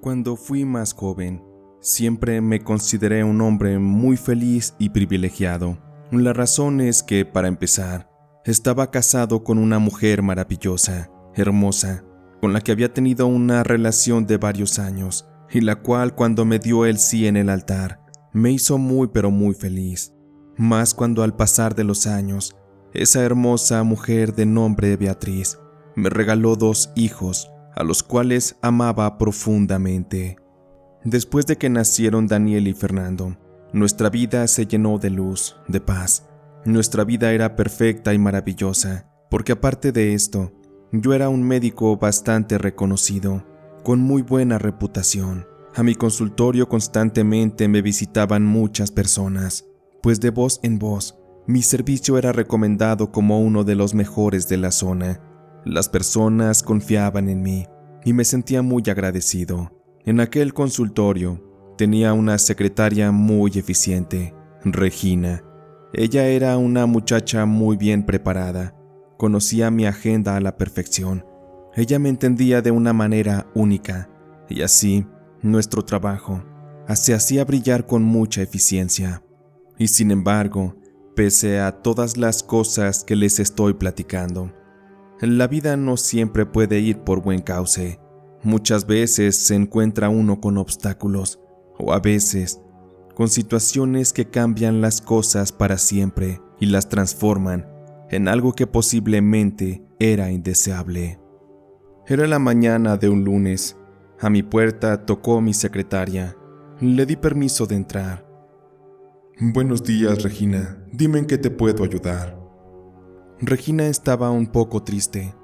Cuando fui más joven, siempre me consideré un hombre muy feliz y privilegiado. La razón es que, para empezar, estaba casado con una mujer maravillosa, hermosa, con la que había tenido una relación de varios años, y la cual, cuando me dio el sí en el altar, me hizo muy pero muy feliz. Más cuando, al pasar de los años, esa hermosa mujer de nombre Beatriz me regaló 2 hijos, a los cuales amaba profundamente. Después de que nacieron Daniel y Fernando, nuestra vida se llenó de luz, de paz. Nuestra vida era perfecta y maravillosa, porque aparte de esto, yo era un médico bastante reconocido, con muy buena reputación. A mi consultorio constantemente me visitaban muchas personas, pues de voz en voz, mi servicio era recomendado como uno de los mejores de la zona. Las personas confiaban en mí y me sentía muy agradecido. En aquel consultorio tenía una secretaria muy eficiente, Regina. Ella era una muchacha muy bien preparada, conocía mi agenda a la perfección. Ella me entendía de una manera única y así nuestro trabajo se hacía brillar con mucha eficiencia. Y sin embargo, pese a todas las cosas que les estoy platicando, la vida no siempre puede ir por buen cauce. Muchas veces se encuentra uno con obstáculos, o a veces con situaciones que cambian las cosas para siempre y las transforman en algo que posiblemente era indeseable. Era la mañana de un lunes. A mi puerta tocó mi secretaria. Le di permiso de entrar. Buenos días, Regina. Dime en qué te puedo ayudar. Regina estaba un poco triste.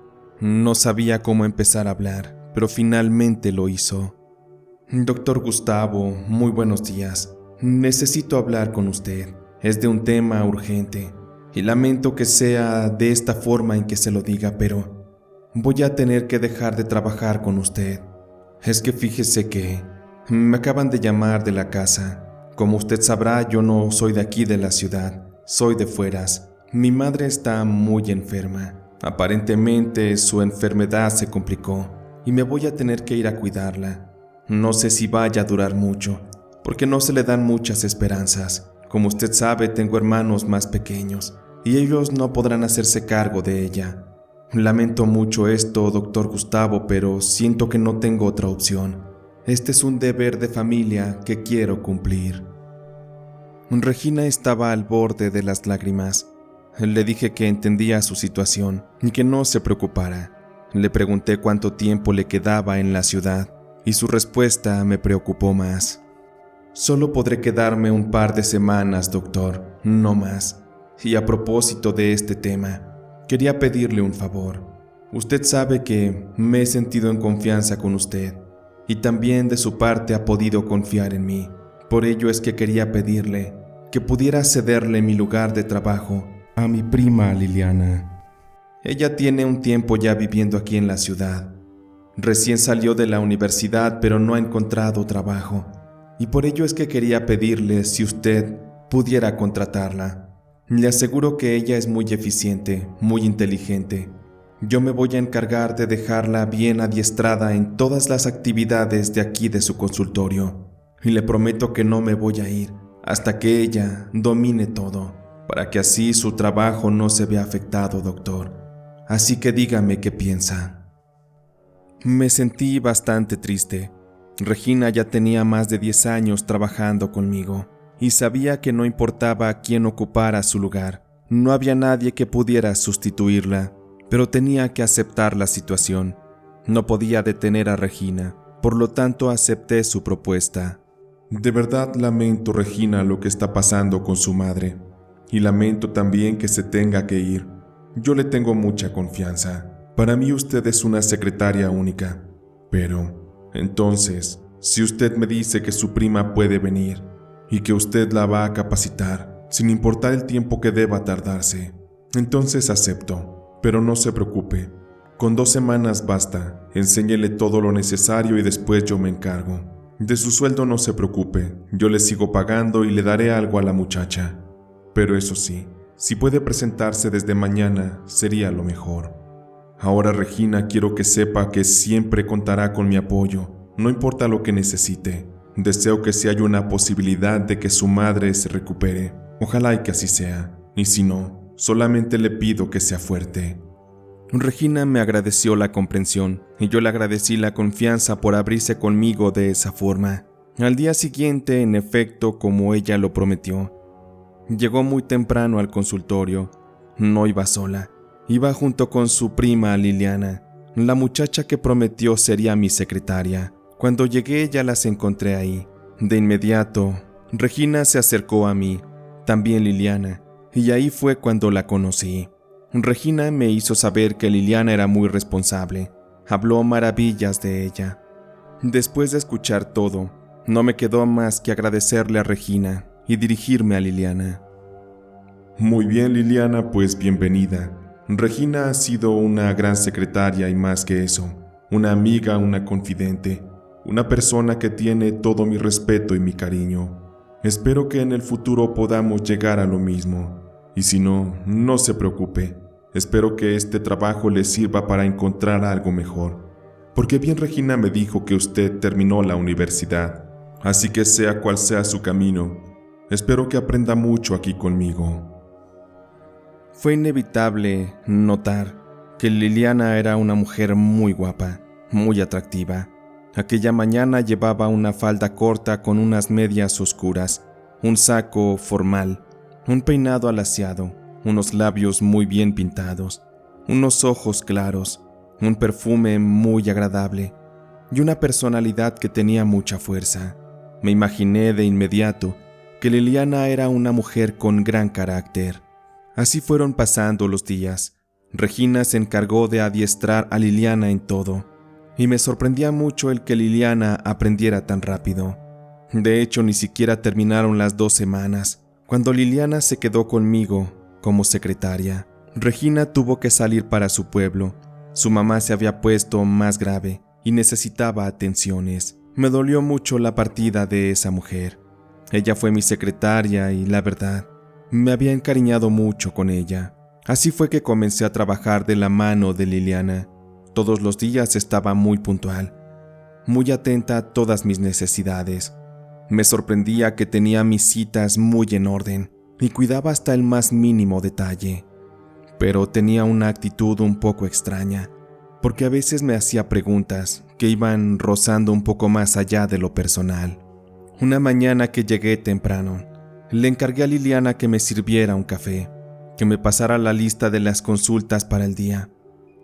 No sabía cómo empezar a hablar, pero finalmente lo hizo. Doctor Gustavo, muy buenos días. Necesito hablar con usted. Es de un tema urgente y lamento que sea de esta forma en que se lo diga, pero voy a tener que dejar de trabajar con usted. Es que fíjese que me acaban de llamar de la casa. Como usted sabrá, yo no soy de aquí de la ciudad, soy de fueras. Mi madre está muy enferma. Aparentemente su enfermedad se complicó y me voy a tener que ir a cuidarla. No sé si vaya a durar mucho, porque no se le dan muchas esperanzas. Como usted sabe, tengo hermanos más pequeños y ellos no podrán hacerse cargo de ella. Lamento mucho esto, doctor Gustavo, pero siento que no tengo otra opción. Este es un deber de familia que quiero cumplir. Regina estaba al borde de las lágrimas. Le dije que entendía su situación y que no se preocupara. Le pregunté cuánto tiempo le quedaba en la ciudad y su respuesta me preocupó más. Solo podré quedarme un par de semanas, doctor, no más. Y a propósito de este tema, quería pedirle un favor. Usted sabe que me he sentido en confianza con usted y también de su parte ha podido confiar en mí. Por ello es que quería pedirle que pudiera cederle mi lugar de trabajo a mi prima Liliana. Ella tiene un tiempo ya viviendo aquí en la ciudad. Recién salió de la universidad, pero no ha encontrado trabajo. Y por ello es que quería pedirle si usted pudiera contratarla. Le aseguro que ella es muy eficiente, muy inteligente. Yo me voy a encargar de dejarla bien adiestrada en todas las actividades de aquí de su consultorio. Y le prometo que no me voy a ir hasta que ella domine todo, para que así su trabajo no se vea afectado, doctor. Así que dígame qué piensa. Me sentí bastante triste. Regina ya tenía más de 10 años trabajando conmigo y sabía que no importaba quién ocupara su lugar, no había nadie que pudiera sustituirla, pero tenía que aceptar la situación. No podía detener a Regina, por lo tanto acepté su propuesta. De verdad lamento, Regina, lo que está pasando con su madre. Y lamento también que se tenga que ir. Yo le tengo mucha confianza. Para mí usted es una secretaria única. Pero, entonces, si usted me dice que su prima puede venir y que usted la va a capacitar, sin importar el tiempo que deba tardarse, entonces acepto. Pero no se preocupe. Con 2 semanas basta. Enséñele todo lo necesario y después yo me encargo. De su sueldo no se preocupe, yo le sigo pagando y le daré algo a la muchacha. Pero eso sí, si puede presentarse desde mañana, sería lo mejor. Ahora, Regina, quiero que sepa que siempre contará con mi apoyo. No importa lo que necesite. Deseo que si hay una posibilidad de que su madre se recupere, ojalá y que así sea. Y si no, solamente le pido que sea fuerte. Regina me agradeció la comprensión y yo le agradecí la confianza por abrirse conmigo de esa forma. Al día siguiente, en efecto, como ella lo prometió, llegó muy temprano al consultorio. No iba sola, iba junto con su prima Liliana, la muchacha que prometió sería mi secretaria. Cuando llegué ya las encontré ahí. De inmediato, Regina se acercó a mí, también Liliana, y ahí fue cuando la conocí. Regina me hizo saber que Liliana era muy responsable. Habló maravillas de ella. Después de escuchar todo, no me quedó más que agradecerle a Regina y dirigirme a Liliana. Muy bien, Liliana, pues bienvenida. Regina ha sido una gran secretaria y más que eso, una amiga, una confidente, una persona que tiene todo mi respeto y mi cariño. Espero que en el futuro podamos llegar a lo mismo. Y si no, no se preocupe. Espero que este trabajo le sirva para encontrar algo mejor. Porque bien Regina me dijo que usted terminó la universidad. Así que sea cual sea su camino, espero que aprenda mucho aquí conmigo. Fue inevitable notar que Liliana era una mujer muy guapa, muy atractiva. Aquella mañana llevaba una falda corta con unas medias oscuras, un saco formal, un peinado alaciado, unos labios muy bien pintados, unos ojos claros, un perfume muy agradable y una personalidad que tenía mucha fuerza. Me imaginé de inmediato que Liliana era una mujer con gran carácter. Así fueron pasando los días. Regina se encargó de adiestrar a Liliana en todo, y me sorprendía mucho el que Liliana aprendiera tan rápido. De hecho, ni siquiera terminaron las 2 semanas, cuando Liliana se quedó conmigo como secretaria. Regina tuvo que salir para su pueblo. Su mamá se había puesto más grave y necesitaba atenciones. Me dolió mucho la partida de esa mujer. Ella fue mi secretaria y, la verdad, me había encariñado mucho con ella. Así fue que comencé a trabajar de la mano de Liliana. Todos los días estaba muy puntual, muy atenta a todas mis necesidades. Me sorprendía que tenía mis citas muy en orden y cuidaba hasta el más mínimo detalle. Pero tenía una actitud un poco extraña, porque a veces me hacía preguntas que iban rozando un poco más allá de lo personal. Una mañana que llegué temprano, le encargué a Liliana que me sirviera un café, que me pasara la lista de las consultas para el día.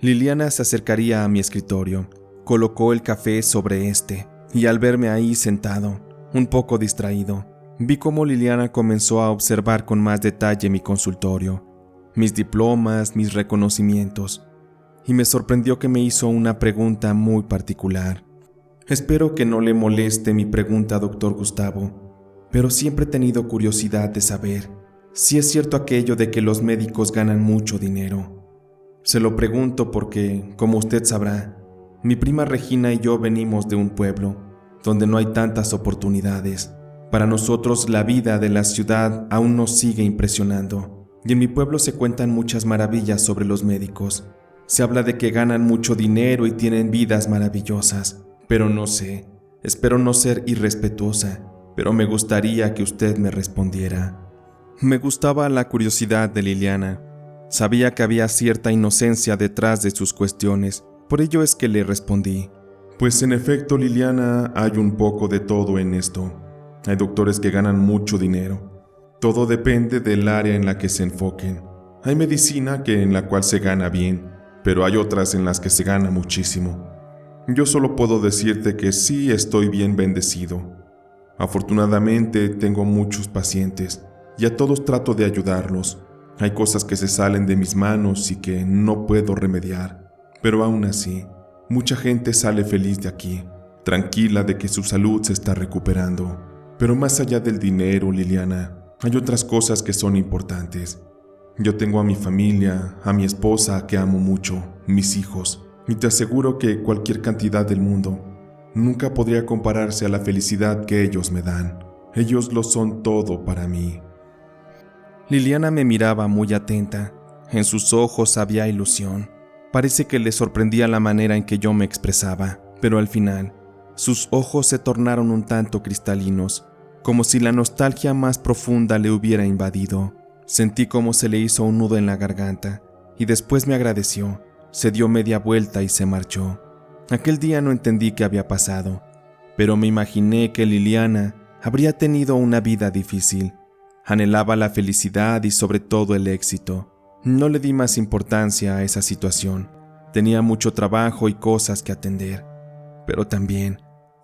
Liliana se acercaría a mi escritorio, colocó el café sobre este, y al verme ahí sentado, un poco distraído, vi cómo Liliana comenzó a observar con más detalle mi consultorio, mis diplomas, mis reconocimientos, y me sorprendió que me hizo una pregunta muy particular. Espero que no le moleste mi pregunta, doctor Gustavo, pero siempre he tenido curiosidad de saber si es cierto aquello de que los médicos ganan mucho dinero. Se lo pregunto porque, como usted sabrá, mi prima Regina y yo venimos de un pueblo donde no hay tantas oportunidades. Para nosotros la vida de la ciudad aún nos sigue impresionando, y en mi pueblo se cuentan muchas maravillas sobre los médicos. Se habla de que ganan mucho dinero y tienen vidas maravillosas, pero no sé, espero no ser irrespetuosa, pero me gustaría que usted me respondiera. Me gustaba la curiosidad de Liliana. Sabía que había cierta inocencia detrás de sus cuestiones, por ello es que le respondí. Pues en efecto, Liliana, hay un poco de todo en esto. Hay doctores que ganan mucho dinero. Todo depende del área en la que se enfoquen. Hay medicina en la cual se gana bien, pero hay otras en las que se gana muchísimo. Yo solo puedo decirte que sí estoy bien bendecido. Afortunadamente tengo muchos pacientes y a todos trato de ayudarlos. Hay cosas que se salen de mis manos y que no puedo remediar, pero aún así, mucha gente sale feliz de aquí, tranquila de que su salud se está recuperando. Pero más allá del dinero, Liliana, hay otras cosas que son importantes. Yo tengo a mi familia, a mi esposa que amo mucho, mis hijos, y te aseguro que cualquier cantidad del mundo nunca podría compararse a la felicidad que ellos me dan. Ellos lo son todo para mí. Liliana me miraba muy atenta. En sus ojos había ilusión. Parece que le sorprendía la manera en que yo me expresaba, pero al final Sus ojos se tornaron un tanto cristalinos, como si la nostalgia más profunda le hubiera invadido. Sentí como se le hizo un nudo en la garganta, y después me agradeció, se dio media vuelta y se marchó. Aquel día no entendí qué había pasado, pero me imaginé que Liliana habría tenido una vida difícil. Anhelaba la felicidad y sobre todo el éxito. No le di más importancia a esa situación. Tenía mucho trabajo y cosas que atender. Pero también,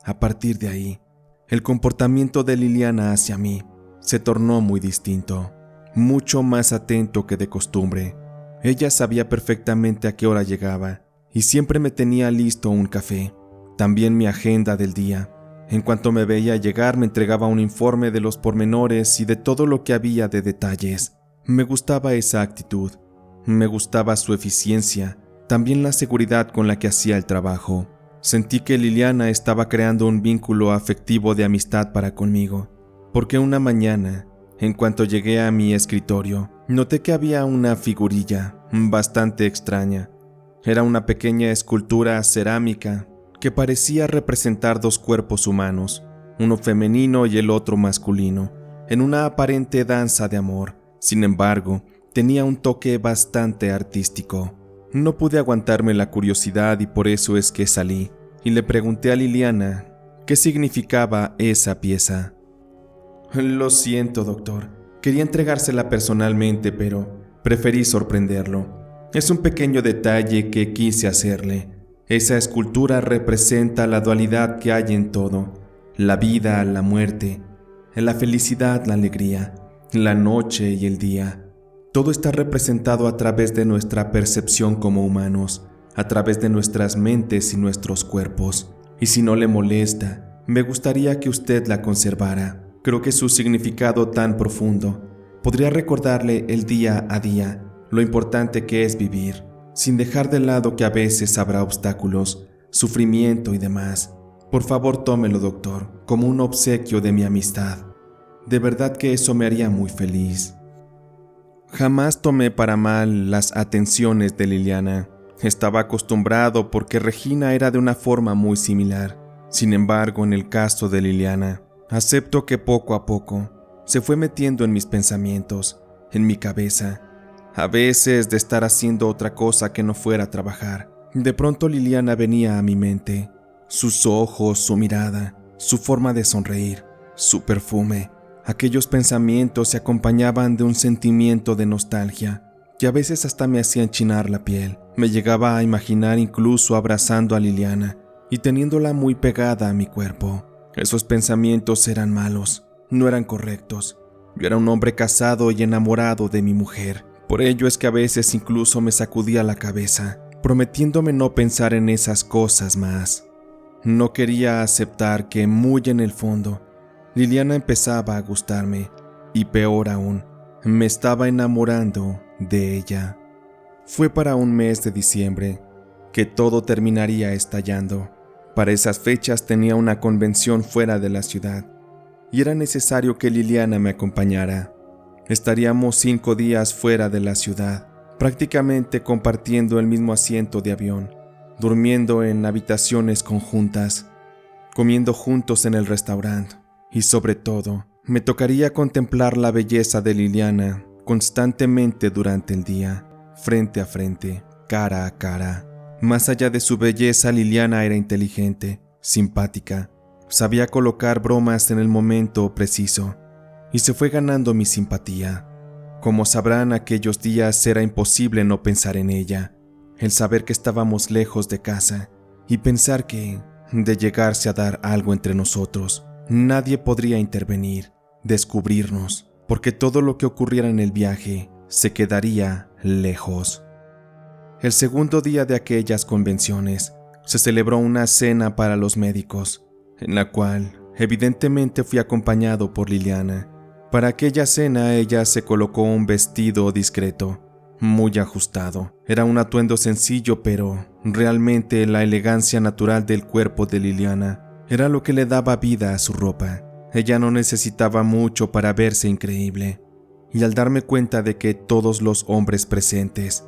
a partir de ahí, el comportamiento de Liliana hacia mí se tornó muy distinto, mucho más atento que de costumbre. Ella sabía perfectamente a qué hora llegaba y siempre me tenía listo un café, también mi agenda del día. En cuanto me veía llegar me entregaba un informe de los pormenores y de todo lo que había de detalles. Me gustaba esa actitud, me gustaba su eficiencia, también la seguridad con la que hacía el trabajo. Sentí que Liliana estaba creando un vínculo afectivo de amistad para conmigo, porque una mañana, en cuanto llegué a mi escritorio, noté que había una figurilla bastante extraña. Era una pequeña escultura cerámica que parecía representar dos cuerpos humanos, uno femenino y el otro masculino, en una aparente danza de amor. Sin embargo, tenía un toque bastante artístico. No pude aguantarme la curiosidad y por eso es que salí y le pregunté a Liliana qué significaba esa pieza. Lo siento, doctor. Quería entregársela personalmente, pero preferí sorprenderlo. Es un pequeño detalle que quise hacerle. Esa escultura representa la dualidad que hay en todo: la vida, la muerte, la felicidad, la alegría, la noche y el día. Todo está representado a través de nuestra percepción como humanos, a través de nuestras mentes y nuestros cuerpos. Y si no le molesta, me gustaría que usted la conservara. Creo que su significado tan profundo podría recordarle el día a día lo importante que es vivir, sin dejar de lado que a veces habrá obstáculos, sufrimiento y demás. Por favor, tómelo, doctor, como un obsequio de mi amistad. De verdad que eso me haría muy feliz. Jamás tomé para mal las atenciones de Liliana. Estaba acostumbrado porque Regina era de una forma muy similar. Sin embargo, en el caso de Liliana, acepto que poco a poco se fue metiendo en mis pensamientos, en mi cabeza. A veces, de estar haciendo otra cosa que no fuera trabajar, de pronto Liliana venía a mi mente. Sus ojos, su mirada, su forma de sonreír, su perfume. Aquellos pensamientos se acompañaban de un sentimiento de nostalgia que a veces hasta me hacía enchinar la piel. Me llegaba a imaginar incluso abrazando a Liliana y teniéndola muy pegada a mi cuerpo. Esos pensamientos eran malos, no eran correctos. Yo era un hombre casado y enamorado de mi mujer. Por ello es que a veces incluso me sacudía la cabeza, prometiéndome no pensar en esas cosas más. No quería aceptar que muy en el fondo Liliana empezaba a gustarme, y peor aún, me estaba enamorando de ella. Fue para un mes de diciembre que todo terminaría estallando. Para esas fechas tenía una convención fuera de la ciudad, y era necesario que Liliana me acompañara. Estaríamos 5 días fuera de la ciudad, prácticamente compartiendo el mismo asiento de avión, durmiendo en habitaciones conjuntas, comiendo juntos en el restaurante. Y sobre todo, me tocaría contemplar la belleza de Liliana constantemente durante el día, frente a frente, cara a cara. Más allá de su belleza, Liliana era inteligente, simpática, sabía colocar bromas en el momento preciso y se fue ganando mi simpatía. Como sabrán, aquellos días era imposible no pensar en ella, el saber que estábamos lejos de casa y pensar que, de llegarse a dar algo entre nosotros, nadie podría intervenir, descubrirnos, porque todo lo que ocurriera en el viaje se quedaría lejos. El segundo día de aquellas convenciones se celebró una cena para los médicos, en la cual evidentemente fui acompañado por Liliana. Para aquella cena ella se colocó un vestido discreto, muy ajustado. Era un atuendo sencillo, pero realmente la elegancia natural del cuerpo de Liliana era lo que le daba vida a su ropa. Ella no necesitaba mucho para verse increíble, y al darme cuenta de que todos los hombres presentes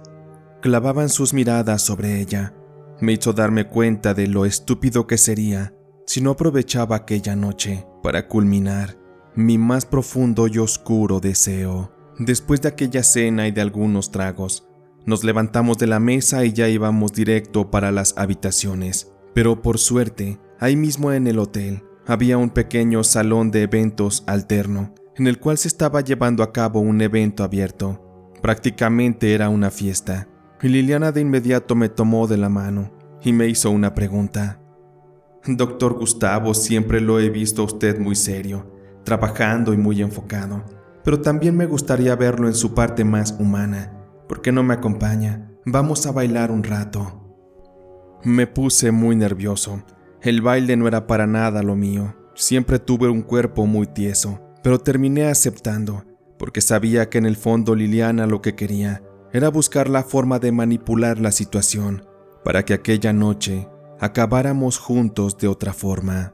clavaban sus miradas sobre ella, me hizo darme cuenta de lo estúpido que sería si no aprovechaba aquella noche para culminar mi más profundo y oscuro deseo. Después de aquella cena y de algunos tragos, nos levantamos de la mesa y ya íbamos directo para las habitaciones. Pero por suerte, ahí mismo en el hotel, había un pequeño salón de eventos alterno, en el cual se estaba llevando a cabo un evento abierto. Prácticamente era una fiesta. Y Liliana de inmediato me tomó de la mano y me hizo una pregunta. Doctor Gustavo, siempre lo he visto a usted muy serio, trabajando y muy enfocado, pero también me gustaría verlo en su parte más humana. ¿Por qué no me acompaña? Vamos a bailar un rato. Me puse muy nervioso. El baile no era para nada lo mío. Siempre tuve un cuerpo muy tieso, pero terminé aceptando, porque sabía que en el fondo Liliana lo que quería era buscar la forma de manipular la situación para que aquella noche acabáramos juntos de otra forma.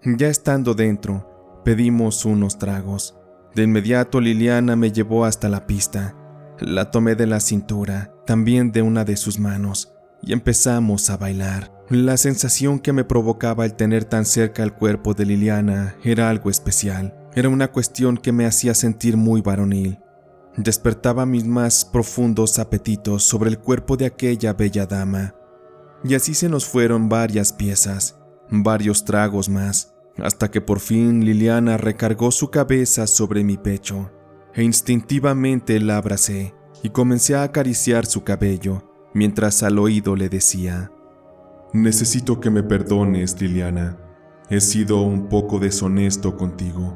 Ya estando dentro, pedimos unos tragos. De inmediato Liliana me llevó hasta la pista. La tomé de la cintura, también de una de sus manos, y empezamos a bailar. La sensación que me provocaba el tener tan cerca el cuerpo de Liliana era algo especial. Era una cuestión que me hacía sentir muy varonil. Despertaba mis más profundos apetitos sobre el cuerpo de aquella bella dama. Y así se nos fueron varias piezas, varios tragos más, hasta que por fin Liliana recargó su cabeza sobre mi pecho, e instintivamente la abracé y comencé a acariciar su cabello, mientras al oído le decía: Necesito que me perdones, Liliana. He sido un poco deshonesto contigo,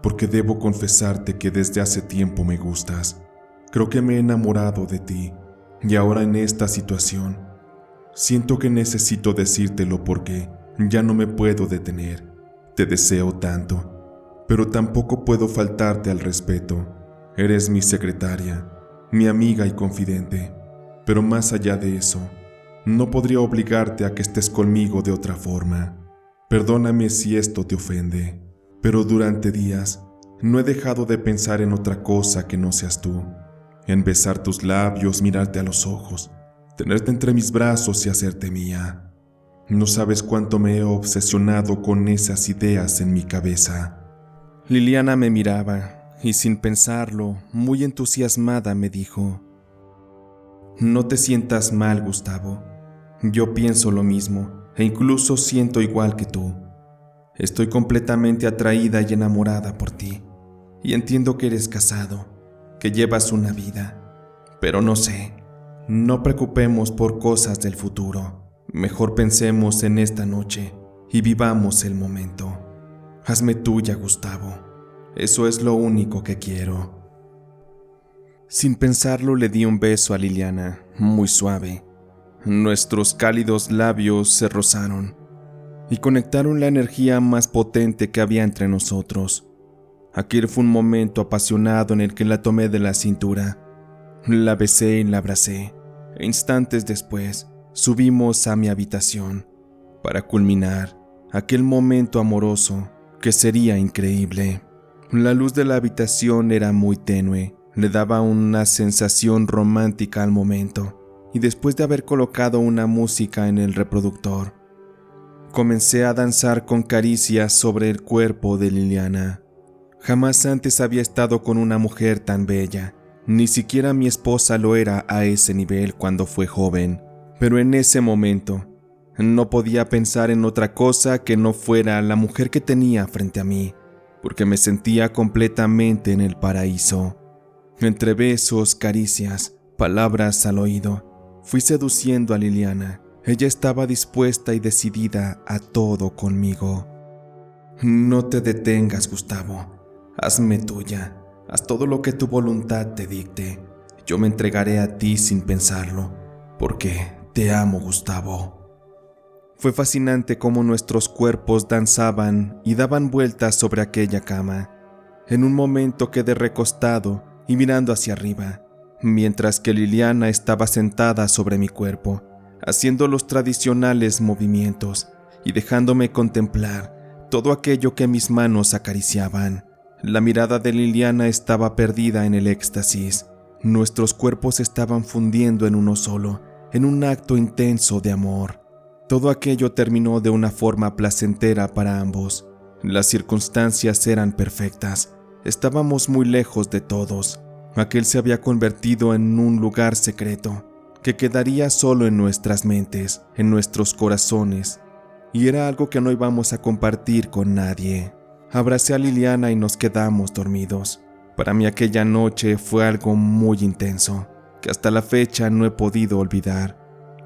porque debo confesarte que desde hace tiempo me gustas. Creo que me he enamorado de ti, y ahora en esta situación, siento que necesito decírtelo porque ya no me puedo detener. Te deseo tanto, pero tampoco puedo faltarte al respeto. Eres mi secretaria, mi amiga y confidente, pero más allá de eso, no podría obligarte a que estés conmigo de otra forma. Perdóname si esto te ofende, pero durante días no he dejado de pensar en otra cosa que no seas tú, en besar tus labios, mirarte a los ojos, tenerte entre mis brazos y hacerte mía. No sabes cuánto me he obsesionado con esas ideas en mi cabeza. Liliana me miraba y sin pensarlo, muy entusiasmada me dijo: No te sientas mal, Gustavo. Yo pienso lo mismo e incluso siento igual que tú. Estoy completamente atraída y enamorada por ti y entiendo que eres casado, que llevas una vida, pero no sé, no preocupemos por cosas del futuro. Mejor pensemos en esta noche y vivamos el momento. Hazme tuya, Gustavo. Eso es lo único que quiero. Sin pensarlo le di un beso a Liliana, muy suave. Nuestros cálidos labios se rozaron y conectaron la energía más potente que había entre nosotros. Aquel fue un momento apasionado en el que la tomé de la cintura, la besé y la abracé, e instantes después subimos a mi habitación para culminar aquel momento amoroso que sería increíble. La luz de la habitación era muy tenue, le daba una sensación romántica al momento, y después de haber colocado una música en el reproductor, comencé a danzar con caricias sobre el cuerpo de Liliana. Jamás antes había estado con una mujer tan bella, ni siquiera mi esposa lo era a ese nivel cuando fue joven. Pero en ese momento, no podía pensar en otra cosa que no fuera la mujer que tenía frente a mí, porque me sentía completamente en el paraíso. Entre besos, caricias, palabras al oído, fui seduciendo a Liliana. Ella estaba dispuesta y decidida a todo conmigo. No te detengas, Gustavo. Hazme tuya. Haz todo lo que tu voluntad te dicte. Yo me entregaré a ti sin pensarlo, porque te amo, Gustavo. Fue fascinante cómo nuestros cuerpos danzaban y daban vueltas sobre aquella cama. En un momento quedé recostado y mirando hacia arriba, mientras que Liliana estaba sentada sobre mi cuerpo, haciendo los tradicionales movimientos y dejándome contemplar todo aquello que mis manos acariciaban. La mirada de Liliana estaba perdida en el éxtasis. Nuestros cuerpos estaban fundiendo en uno solo, en un acto intenso de amor. Todo aquello terminó de una forma placentera para ambos. Las circunstancias eran perfectas. Estábamos muy lejos de todos. Aquel se había convertido en un lugar secreto que quedaría solo en nuestras mentes, en nuestros corazones, y era algo que no íbamos a compartir con nadie. Abracé a Liliana y nos quedamos dormidos. Para mí aquella noche fue algo muy intenso, que hasta la fecha no he podido olvidar.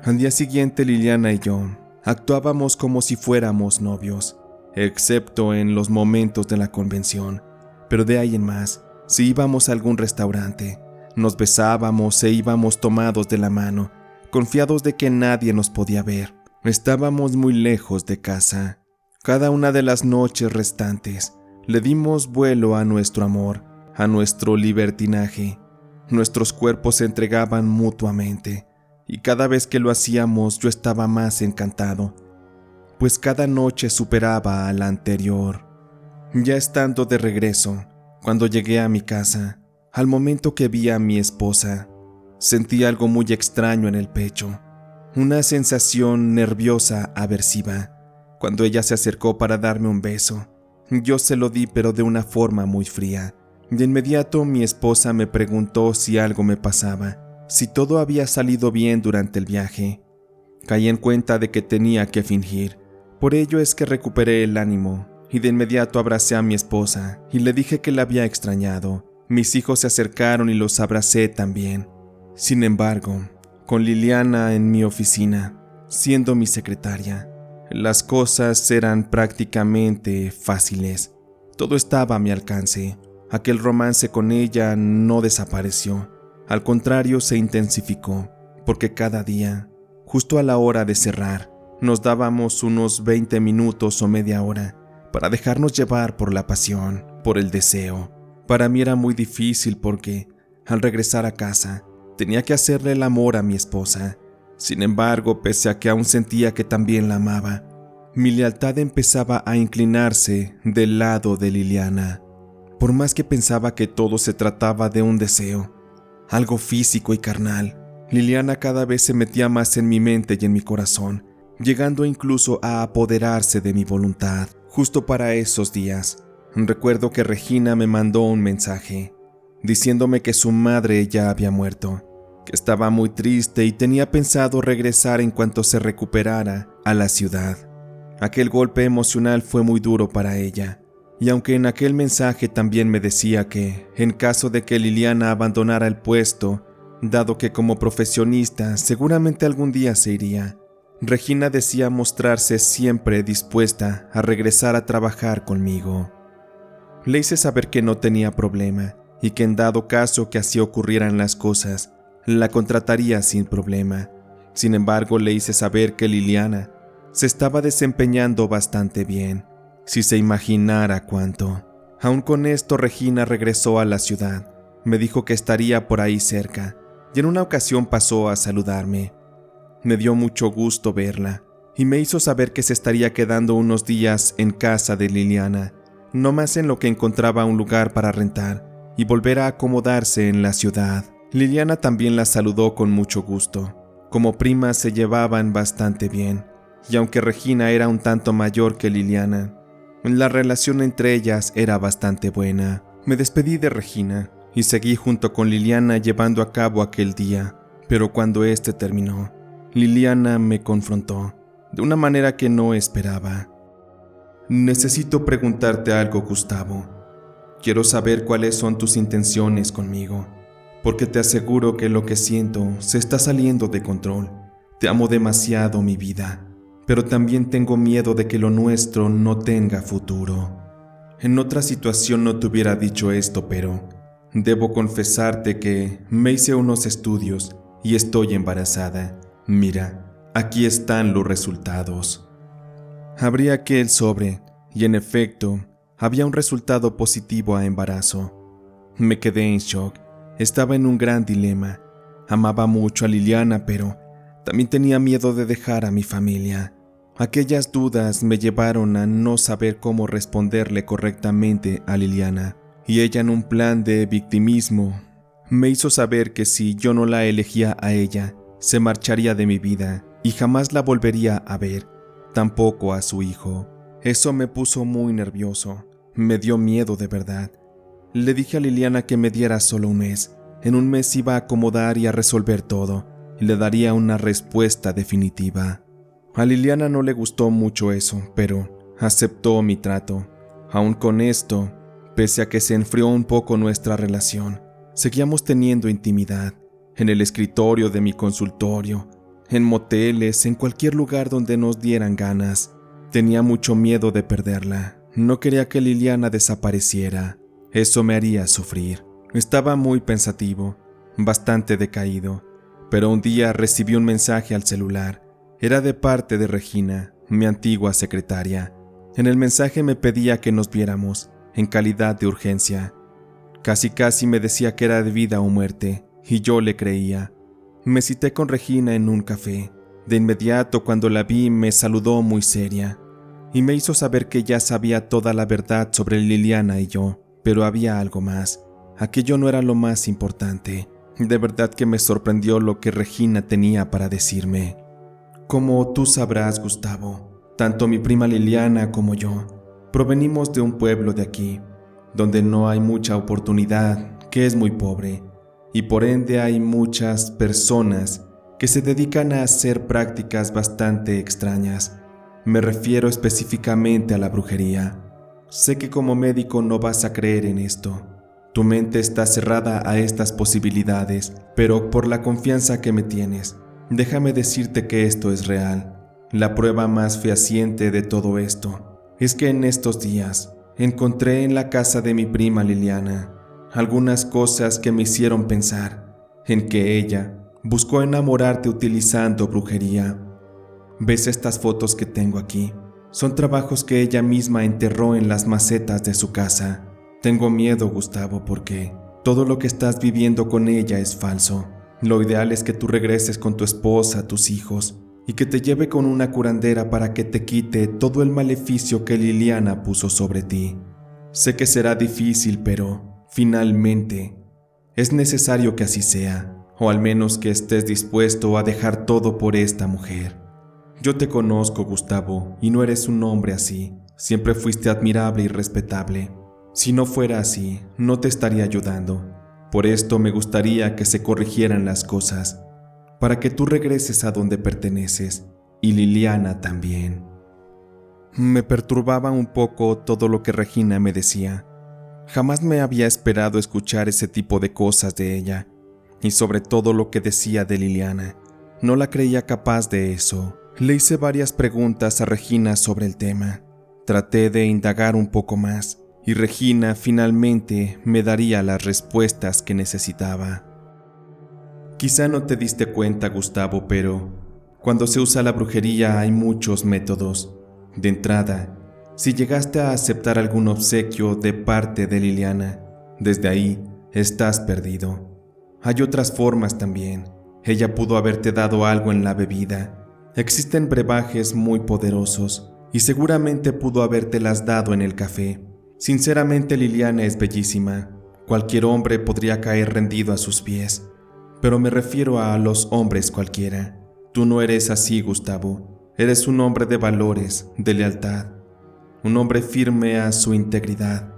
Al día siguiente Liliana y yo actuábamos como si fuéramos novios, excepto en los momentos de la convención, pero de ahí en más, si íbamos a algún restaurante, nos besábamos e íbamos tomados de la mano, confiados de que nadie nos podía ver. Estábamos muy lejos de casa. Cada una de las noches restantes le dimos vuelo a nuestro amor, a nuestro libertinaje. Nuestros cuerpos se entregaban mutuamente, y cada vez que lo hacíamos yo estaba más encantado, pues cada noche superaba a la anterior. Ya estando de regreso, cuando llegué a mi casa, al momento que vi a mi esposa, sentí algo muy extraño en el pecho, una sensación nerviosa aversiva. Cuando ella se acercó para darme un beso, yo se lo di, pero de una forma muy fría. De inmediato mi esposa me preguntó si algo me pasaba, si todo había salido bien durante el viaje. Caí en cuenta de que tenía que fingir, por ello es que recuperé el ánimo y de inmediato abracé a mi esposa y le dije que la había extrañado. Mis hijos se acercaron y los abracé también. Sin embargo, con Liliana en mi oficina, siendo mi secretaria, las cosas eran prácticamente fáciles. Todo estaba a mi alcance. Aquel romance con ella no desapareció. Al contrario, se intensificó, porque cada día, justo a la hora de cerrar, nos dábamos unos 20 minutos o media hora para dejarnos llevar por la pasión, por el deseo. Para mí era muy difícil porque, al regresar a casa, tenía que hacerle el amor a mi esposa. Sin embargo, pese a que aún sentía que también la amaba, mi lealtad empezaba a inclinarse del lado de Liliana. Por más que pensaba que todo se trataba de un deseo, algo físico y carnal, Liliana cada vez se metía más en mi mente y en mi corazón, llegando incluso a apoderarse de mi voluntad. Justo para esos días, recuerdo que Regina me mandó un mensaje, diciéndome que su madre ya había muerto, que estaba muy triste y tenía pensado regresar en cuanto se recuperara a la ciudad. Aquel golpe emocional fue muy duro para ella, y aunque en aquel mensaje también me decía que, en caso de que Liliana abandonara el puesto, dado que como profesionista seguramente algún día se iría, Regina decía mostrarse siempre dispuesta a regresar a trabajar conmigo. Le hice saber que no tenía problema y que en dado caso que así ocurrieran las cosas, la contrataría sin problema. Sin embargo, le hice saber que Liliana se estaba desempeñando bastante bien, si se imaginara cuánto. Aún con esto, Regina regresó a la ciudad. Me dijo que estaría por ahí cerca y en una ocasión pasó a saludarme. Me dio mucho gusto verla y me hizo saber que se estaría quedando unos días en casa de Liliana, no más en lo que encontraba un lugar para rentar y volver a acomodarse en la ciudad. Liliana también la saludó con mucho gusto. Como primas se llevaban bastante bien, y aunque Regina era un tanto mayor que Liliana, la relación entre ellas era bastante buena. Me despedí de Regina y seguí junto con Liliana llevando a cabo aquel día, pero cuando este terminó, Liliana me confrontó de una manera que no esperaba. Necesito preguntarte algo, Gustavo. Quiero saber cuáles son tus intenciones conmigo, porque te aseguro que lo que siento se está saliendo de control. Te amo demasiado, mi vida, pero también tengo miedo de que lo nuestro no tenga futuro. En otra situación no te hubiera dicho esto, pero debo confesarte que me hice unos estudios y estoy embarazada. Mira, aquí están los resultados. Abrí aquel sobre y en efecto, había un resultado positivo a embarazo. Me quedé en shock. Estaba en un gran dilema. Amaba mucho a Liliana, pero también tenía miedo de dejar a mi familia. Aquellas dudas me llevaron a no saber cómo responderle correctamente a Liliana, y ella, en un plan de victimismo, me hizo saber que si yo no la elegía a ella, se marcharía de mi vida y jamás la volvería a ver, tampoco a su hijo. Eso me puso muy nervioso, me dio miedo de verdad. Le dije a Liliana que me diera solo un mes. En un mes iba a acomodar y a resolver todo, y le daría una respuesta definitiva. A Liliana no le gustó mucho eso, pero aceptó mi trato. Aún con esto, pese a que se enfrió un poco nuestra relación, seguíamos teniendo intimidad, en el escritorio de mi consultorio, en moteles, en cualquier lugar donde nos dieran ganas. Tenía mucho miedo de perderla, no quería que Liliana desapareciera, eso me haría sufrir. Estaba muy pensativo, bastante decaído, pero un día recibí un mensaje al celular. Era de parte de Regina, mi antigua secretaria. En el mensaje me pedía que nos viéramos, en calidad de urgencia. Casi me decía que era de vida o muerte, y yo le creía. Me cité con Regina en un café. De inmediato, cuando la vi, me saludó muy seria, y me hizo saber que ya sabía toda la verdad sobre Liliana y yo, pero había algo más. Aquello no era lo más importante. De verdad que me sorprendió lo que Regina tenía para decirme. Como tú sabrás, Gustavo, tanto mi prima Liliana como yo provenimos de un pueblo de aquí, donde no hay mucha oportunidad, que es muy pobre, y por ende hay muchas personas que se dedican a hacer prácticas bastante extrañas. Me refiero específicamente a la brujería. Sé que como médico no vas a creer en esto. Tu mente está cerrada a estas posibilidades, pero por la confianza que me tienes, déjame decirte que esto es real. La prueba más fehaciente de todo esto es que en estos días encontré en la casa de mi prima Liliana algunas cosas que me hicieron pensar en que ella buscó enamorarte utilizando brujería. ¿Ves estas fotos que tengo aquí? Son trabajos que ella misma enterró en las macetas de su casa. Tengo miedo, Gustavo, porque todo lo que estás viviendo con ella es falso. Lo ideal es que tú regreses con tu esposa, tus hijos, y que te lleve con una curandera para que te quite todo el maleficio que Liliana puso sobre ti. Sé que será difícil, pero finalmente es necesario que así sea, o al menos que estés dispuesto a dejar todo por esta mujer. Yo te conozco, Gustavo, y no eres un hombre así. Siempre fuiste admirable y respetable. Si no fuera así, no te estaría ayudando. Por esto me gustaría que se corrigieran las cosas, para que tú regreses a donde perteneces, y Liliana también. Me perturbaba un poco todo lo que Regina me decía. Jamás me había esperado escuchar ese tipo de cosas de ella, y sobre todo lo que decía de Liliana. No la creía capaz de eso. Le hice varias preguntas a Regina sobre el tema. Traté de indagar un poco más, y Regina finalmente me daría las respuestas que necesitaba. Quizá no te diste cuenta, Gustavo, pero cuando se usa la brujería hay muchos métodos. De entrada, si llegaste a aceptar algún obsequio de parte de Liliana, desde ahí estás perdido. Hay otras formas también. Ella pudo haberte dado algo en la bebida. Existen brebajes muy poderosos y seguramente pudo habértelas dado en el café. Sinceramente, Liliana es bellísima. Cualquier hombre podría caer rendido a sus pies. Pero me refiero a los hombres cualquiera. Tú no eres así, Gustavo. Eres un hombre de valores, de lealtad. Un hombre firme a su integridad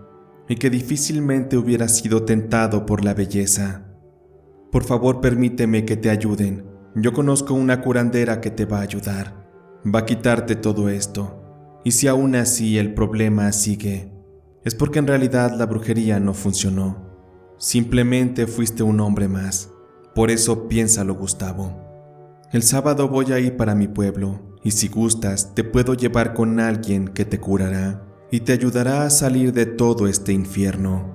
y que difícilmente hubiera sido tentado por la belleza. Por favor, permíteme que te ayuden. Yo conozco una curandera que te va a ayudar. Va a quitarte todo esto. Y si aún así el problema sigue, es porque en realidad la brujería no funcionó. Simplemente fuiste un hombre más. Por eso piénsalo, Gustavo. El sábado voy a ir para mi pueblo, y si gustas, te puedo llevar con alguien que te curará y te ayudará a salir de todo este infierno.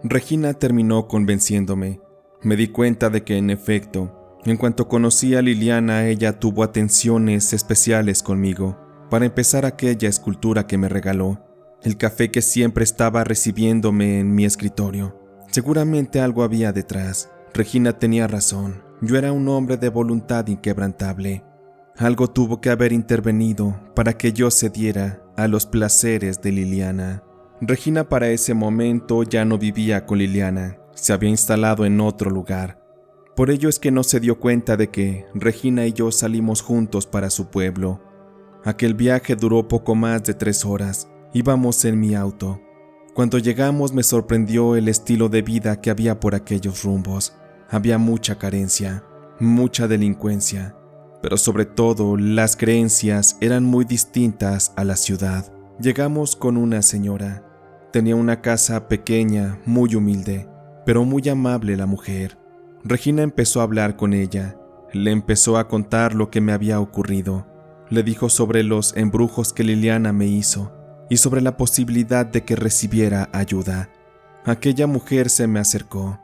Regina terminó convenciéndome. Me di cuenta de que, en efecto, en cuanto conocí a Liliana, ella tuvo atenciones especiales conmigo. Para empezar, aquella escultura que me regaló, el café que siempre estaba recibiéndome en mi escritorio. Seguramente algo había detrás. Regina tenía razón. Yo era un hombre de voluntad inquebrantable. Algo tuvo que haber intervenido para que yo cediera a los placeres de Liliana. Regina para ese momento ya no vivía con Liliana. Se había instalado en otro lugar. Por ello es que no se dio cuenta de que Regina y yo salimos juntos para su pueblo. Aquel viaje duró poco más de 3 horas. Íbamos en mi auto. Cuando llegamos me sorprendió el estilo de vida que había por aquellos rumbos. Había mucha carencia, mucha delincuencia, pero sobre todo las creencias eran muy distintas a la ciudad. Llegamos con una señora. Tenía una casa pequeña, muy humilde, pero muy amable la mujer. Regina empezó a hablar con ella. Le empezó a contar lo que me había ocurrido. Le dijo sobre los embrujos que Liliana me hizo y sobre la posibilidad de que recibiera ayuda. Aquella mujer se me acercó,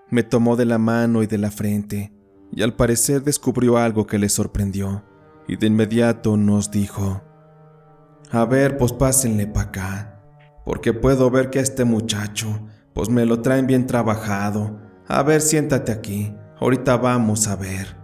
me tomó de la mano y de la frente, y al parecer descubrió algo que le sorprendió, y de inmediato nos dijo: a ver, pues pásenle pa' acá, porque puedo ver que a este muchacho, pues me lo traen bien trabajado. A ver, siéntate aquí, ahorita vamos a ver.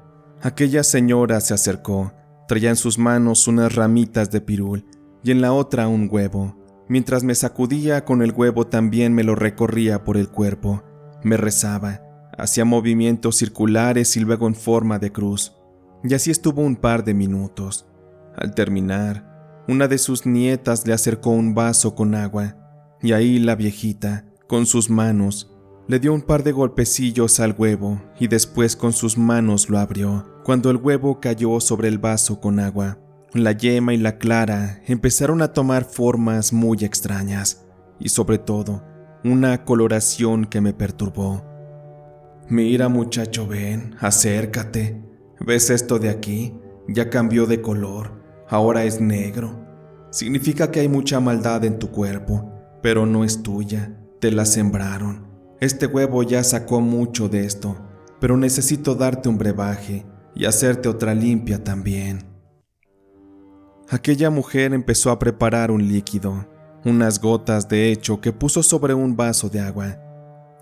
Aquella señora se acercó, traía en sus manos unas ramitas de pirul y en la otra un huevo. Mientras me sacudía con el huevo también me lo recorría por el cuerpo. Me rezaba, hacía movimientos circulares y luego en forma de cruz. Y así estuvo un par de minutos. Al terminar, una de sus nietas le acercó un vaso con agua y ahí la viejita, con sus manos, le dio un par de golpecillos al huevo y después con sus manos lo abrió. Cuando el huevo cayó sobre el vaso con agua, la yema y la clara empezaron a tomar formas muy extrañas y sobre todo una coloración que me perturbó. Mira, muchacho, ven, acércate. ¿Ves esto de aquí? Ya cambió de color, ahora es negro. Significa que hay mucha maldad en tu cuerpo, pero no es tuya, te la sembraron. Este huevo ya sacó mucho de esto, pero necesito darte un brebaje y hacerte otra limpia también. Aquella mujer empezó a preparar un líquido, unas gotas de hecho que puso sobre un vaso de agua.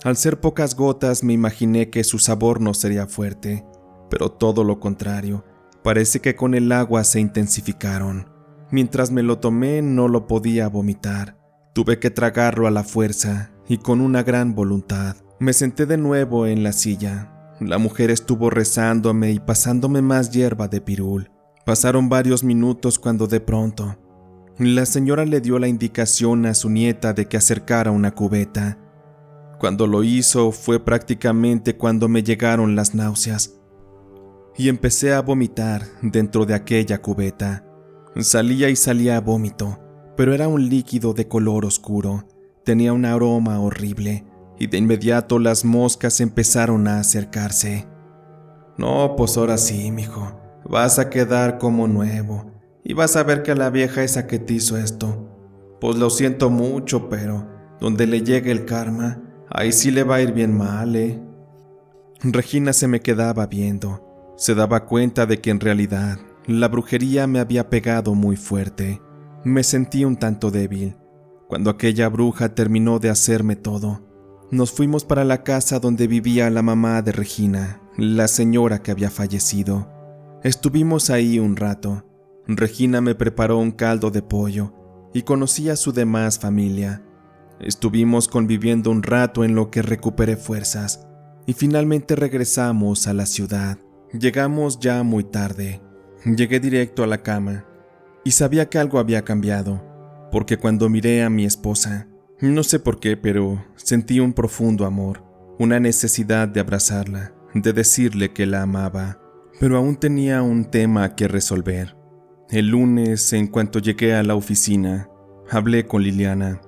Al ser pocas gotas me imaginé que su sabor no sería fuerte, pero todo lo contrario, parece que con el agua se intensificaron. Mientras me lo tomé no lo podía vomitar, tuve que tragarlo a la fuerza y con una gran voluntad. Me senté de nuevo en la silla. La mujer estuvo rezándome y pasándome más hierba de pirul. Pasaron varios minutos cuando de pronto, la señora le dio la indicación a su nieta de que acercara una cubeta. Cuando lo hizo fue prácticamente cuando me llegaron las náuseas y empecé a vomitar dentro de aquella cubeta. Salía y salía vómito, pero era un líquido de color oscuro. Tenía un aroma horrible y de inmediato las moscas empezaron a acercarse. No, pues ahora sí, mijo, vas a quedar como nuevo y vas a ver que la vieja esa que te hizo esto, pues lo siento mucho, pero donde le llegue el karma, ahí sí le va a ir bien mal, ¿eh? Regina se me quedaba viendo. Se daba cuenta de que en realidad la brujería me había pegado muy fuerte. Me sentí un tanto débil. Cuando aquella bruja terminó de hacerme todo, nos fuimos para la casa donde vivía la mamá de Regina, la señora que había fallecido. Estuvimos ahí un rato. Regina me preparó un caldo de pollo y conocí a su demás familia. Estuvimos conviviendo un rato en lo que recuperé fuerzas y finalmente regresamos a la ciudad. Llegamos ya muy tarde. Llegué directo a la cama y sabía que algo había cambiado, porque cuando miré a mi esposa, no sé por qué, pero sentí un profundo amor, una necesidad de abrazarla, de decirle que la amaba. Pero aún tenía un tema que resolver. El lunes, en cuanto llegué a la oficina, hablé con Liliana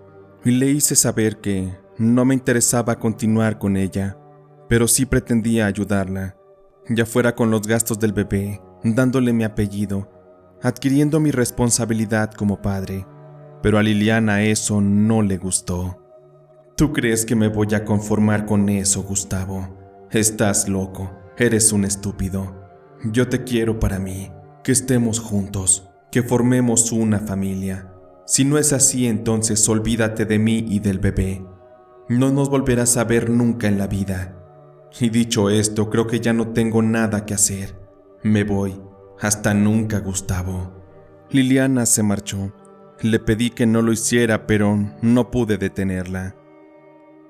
y le hice saber que no me interesaba continuar con ella, pero sí pretendía ayudarla, ya fuera con los gastos del bebé, dándole mi apellido, adquiriendo mi responsabilidad como padre. Pero a Liliana eso no le gustó. ¿Tú crees que me voy a conformar con eso, Gustavo? Estás loco, eres un estúpido. Yo te quiero para mí, que estemos juntos, que formemos una familia. Si no es así, entonces olvídate de mí y del bebé. No nos volverás a ver nunca en la vida. Y dicho esto, creo que ya no tengo nada que hacer. Me voy. Hasta nunca, Gustavo. Liliana se marchó. Le pedí que no lo hiciera, pero no pude detenerla.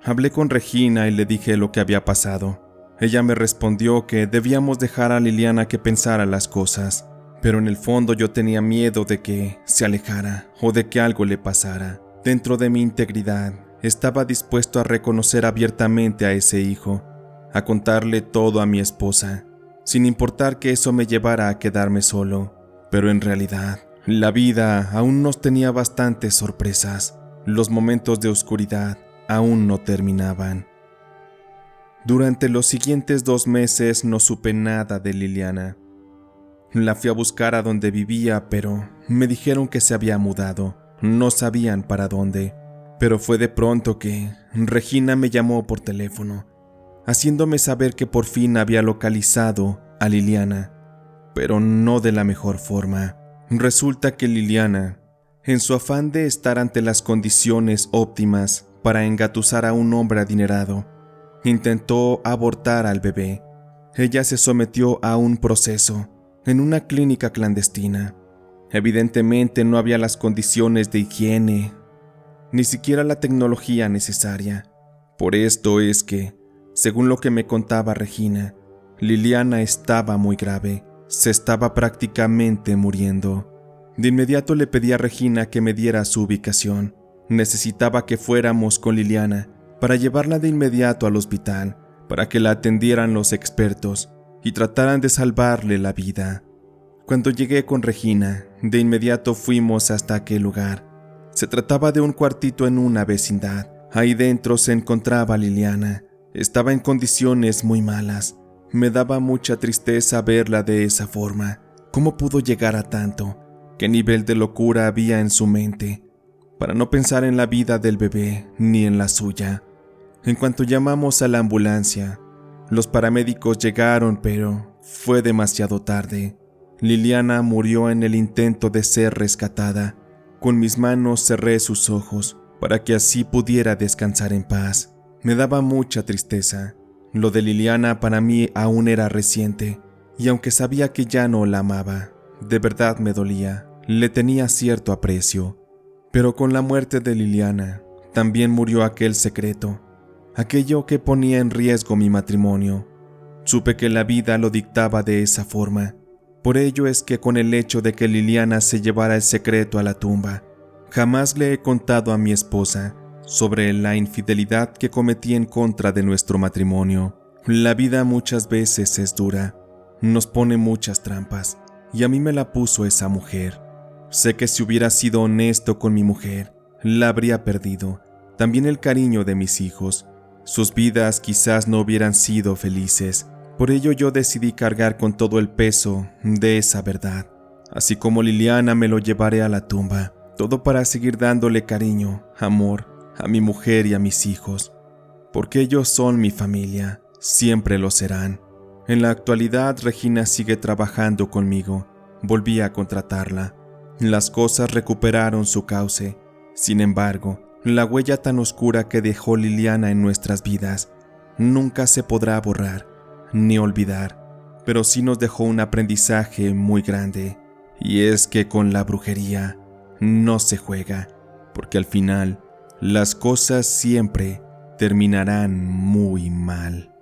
Hablé con Regina y le dije lo que había pasado. Ella me respondió que debíamos dejar a Liliana que pensara las cosas, pero en el fondo yo tenía miedo de que se alejara o de que algo le pasara. Dentro de mi integridad, estaba dispuesto a reconocer abiertamente a ese hijo, a contarle todo a mi esposa, sin importar que eso me llevara a quedarme solo. Pero en realidad, la vida aún nos tenía bastantes sorpresas. Los momentos de oscuridad aún no terminaban. Durante los siguientes 2 meses no supe nada de Liliana. La fui a buscar a donde vivía, pero me dijeron que se había mudado. No sabían para dónde. Pero fue de pronto que Regina me llamó por teléfono, haciéndome saber que por fin había localizado a Liliana, pero no de la mejor forma. Resulta que Liliana, en su afán de estar ante las condiciones óptimas para engatusar a un hombre adinerado, intentó abortar al bebé. Ella se sometió a un proceso en una clínica clandestina. Evidentemente no había las condiciones de higiene, ni siquiera la tecnología necesaria. Por esto es que, según lo que me contaba Regina, Liliana estaba muy grave, se estaba prácticamente muriendo. De inmediato le pedí a Regina que me diera su ubicación. Necesitaba que fuéramos con Liliana para llevarla de inmediato al hospital, para que la atendieran los expertos y trataran de salvarle la vida. Cuando llegué con Regina, de inmediato fuimos hasta aquel lugar. Se trataba de un cuartito en una vecindad. Ahí dentro se encontraba Liliana. Estaba en condiciones muy malas. Me daba mucha tristeza verla de esa forma. ¿Cómo pudo llegar a tanto? ¿Qué nivel de locura había en su mente? Para no pensar en la vida del bebé, ni en la suya. En cuanto llamamos a la ambulancia, los paramédicos llegaron, pero fue demasiado tarde. Liliana murió en el intento de ser rescatada. Con mis manos cerré sus ojos para que así pudiera descansar en paz. Me daba mucha tristeza. Lo de Liliana para mí aún era reciente, y aunque sabía que ya no la amaba, de verdad me dolía. Le tenía cierto aprecio. Pero con la muerte de Liliana, también murió aquel secreto, aquello que ponía en riesgo mi matrimonio. Supe que la vida lo dictaba de esa forma. Por ello es que con el hecho de que Liliana se llevara el secreto a la tumba, jamás le he contado a mi esposa sobre la infidelidad que cometí en contra de nuestro matrimonio. La vida muchas veces es dura, nos pone muchas trampas, y a mí me la puso esa mujer. Sé que si hubiera sido honesto con mi mujer, la habría perdido, también el cariño de mis hijos. Sus vidas quizás no hubieran sido felices. Por ello yo decidí cargar con todo el peso de esa verdad. Así como Liliana me lo llevaré a la tumba, todo para seguir dándole cariño, amor, a mi mujer y a mis hijos. Porque ellos son mi familia, siempre lo serán. En la actualidad Regina sigue trabajando conmigo. Volví a contratarla. Las cosas recuperaron su cauce. Sin embargo, la huella tan oscura que dejó Liliana en nuestras vidas nunca se podrá borrar ni olvidar, pero sí nos dejó un aprendizaje muy grande, y es que con la brujería no se juega, porque al final las cosas siempre terminarán muy mal.